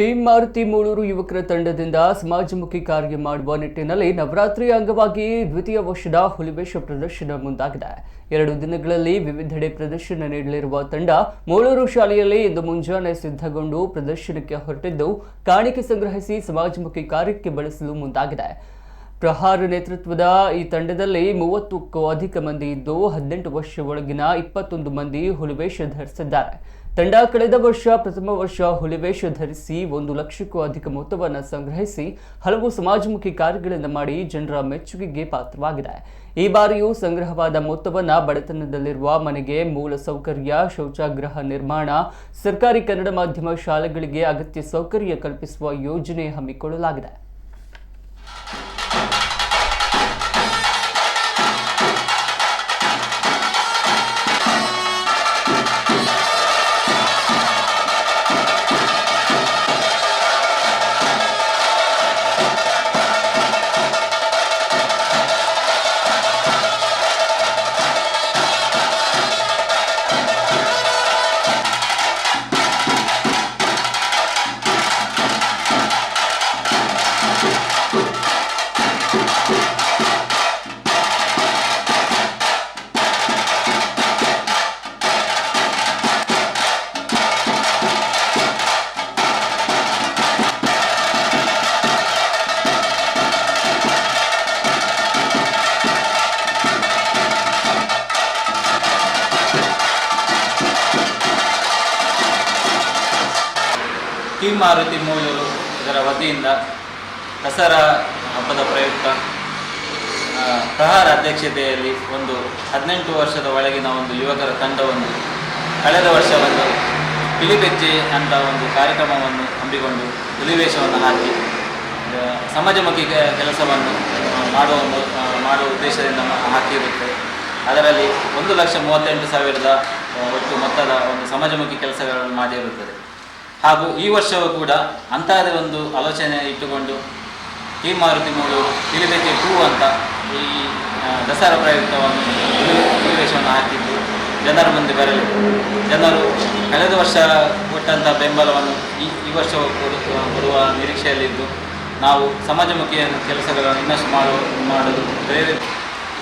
Team Maruti Mulur ಯುವಕರ ತಂಡದಿಂದ ಸಮಾಜಮುಖಿ ಕಾರ್ಯ ಮಾಡುವ ನಿಟ್ಟಿನಲ್ಲಿ ನವರಾತ್ರಿ ಅಂಗವಾಗಿ ದ್ವಿತೀಯ ವರ್ಷದ ಹುಲಿವೇಷ ಪ್ರದರ್ಶನ ಮುಂದಾಗಿದೆ. 2 ದಿನಗಳಲ್ಲಿ ವಿವಿಧೆಡೆ ಪ್ರದರ್ಶನ ನೀಡಲಿರುವ ತಂಡ ಮೂಳೂರು ಶಾಲೆಯಲ್ಲಿ ಇಂದು ಮುಂಜಾನೆ ಸಿದ್ಧಗೊಂಡು ಪ್ರದರ್ಶನಕ್ಕೆ ಹೊರಟಿದ್ದು, ಕಾಣಿಕೆ ಸಂಗ್ರಹಿಸಿ ಸಮಾಜಮುಖಿ ಕಾರ್ಯಕ್ಕೆ ಬಳಸಲು ಮುಂದಾಗಿದೆ. ಪ್ರಹಾರ ನೇತೃತ್ವದ ಈ ತಂಡದಲ್ಲಿ 30ಕ್ಕೂ ಅಧಿಕ ಮಂದಿ ಇದ್ದು 18 ವರ್ಷ ಒಳಗಿನ 21 ಮಂದಿ ಹುಲಿವೇಷ ಧರಿಸಿದ್ದಾರೆ. ತಂಡ ಕಳೆದ ವರ್ಷ ಪ್ರಥಮ ವರ್ಷ ಹುಲಿವೇಷ ಧರಿಸಿ 1 ಲಕ್ಷಕ್ಕೂ ಅಧಿಕ ಮೊತ್ತವನ್ನು ಸಂಗ್ರಹಿಸಿ ಹಲವು ಸಮಾಜಮುಖಿ ಕಾರ್ಯಗಳನ್ನು ಮಾಡಿ ಜನರ ಮೆಚ್ಚುಗೆಗೆ ಪಾತ್ರವಾಗಿದೆ. ಈ ಬಾರಿಯೂ ಸಂಗ್ರಹವಾದ ಮೊತ್ತವನ್ನು ಬಡತನದಲ್ಲಿರುವ ಮನೆಗೆ ಮೂಲ ಸೌಕರ್ಯ, ಶೌಚಾಗೃಹ ನಿರ್ಮಾಣ, ಸರ್ಕಾರಿ ಕನ್ನಡ ಮಾಧ್ಯಮ ಶಾಲೆಗಳಿಗೆ ಅಗತ್ಯ ಸೌಕರ್ಯ ಕಲ್ಪಿಸುವ ಯೋಜನೆ ಹಮ್ಮಿಕೊಳ್ಳಲಾಗಿದೆ. ಟೀಮ್ ಮಾರುತಿ ಮೂಳೂರು ಇದರ ವತಿಯಿಂದ ದಸರಾ ಹಬ್ಬದ ಪ್ರಯುಕ್ತ ಪ್ರಹಾರ ಅಧ್ಯಕ್ಷತೆಯಲ್ಲಿ ಒಂದು 18 ವರ್ಷದ ಒಳಗಿನ ಒಂದು ಯುವಕರ ತಂಡವನ್ನು ಕಳೆದ ವರ್ಷ ಒಂದು ಪಿಲಿಬೆಜ್ಜೆ ಅಂತ ಒಂದು ಕಾರ್ಯಕ್ರಮವನ್ನು ಹಮ್ಮಿಕೊಂಡು ಹುಲಿವೇಷವನ್ನು ಹಾಕಿ ಸಮಾಜಮುಖಿ ಕೆಲಸವನ್ನು ಮಾಡುವ ಉದ್ದೇಶದಿಂದ ಹಾಕಿರುತ್ತದೆ. ಅದರಲ್ಲಿ 1,38,000 ಒಟ್ಟು ಮೊತ್ತದ ಒಂದು ಸಮಾಜಮುಖಿ ಕೆಲಸಗಳನ್ನು ಮಾಡಿರುತ್ತದೆ. ಹಾಗೂ ಈ ವರ್ಷವೂ ಕೂಡ ಅಂತಹದೇ ಒಂದು ಆಲೋಚನೆ ಇಟ್ಟುಕೊಂಡು ಟೀಮ್ ಮಾರುತಿ ಮೂಳೂರು ಪಿಲಿಬೆಜ್ಜೆ 2 ಅಂತ ಈ ದಸರಾ ಪ್ರಯುಕ್ತವನ್ನು ಹುಲಿವೇಷವನ್ನು ಹಾಕಿದ್ದು ಜನರ ಮುಂದೆ ಬರಲಿ. ಜನರು ಕಳೆದ ವರ್ಷ ಕೊಟ್ಟಂಥ ಬೆಂಬಲವನ್ನು ಈ ವರ್ಷ ಕೊಡುವ ನಿರೀಕ್ಷೆಯಲ್ಲಿದ್ದು ನಾವು ಸಮಾಜಮುಖಿ ಕೆಲಸಗಳನ್ನು ಇನ್ನಷ್ಟು ಮಾಡಲು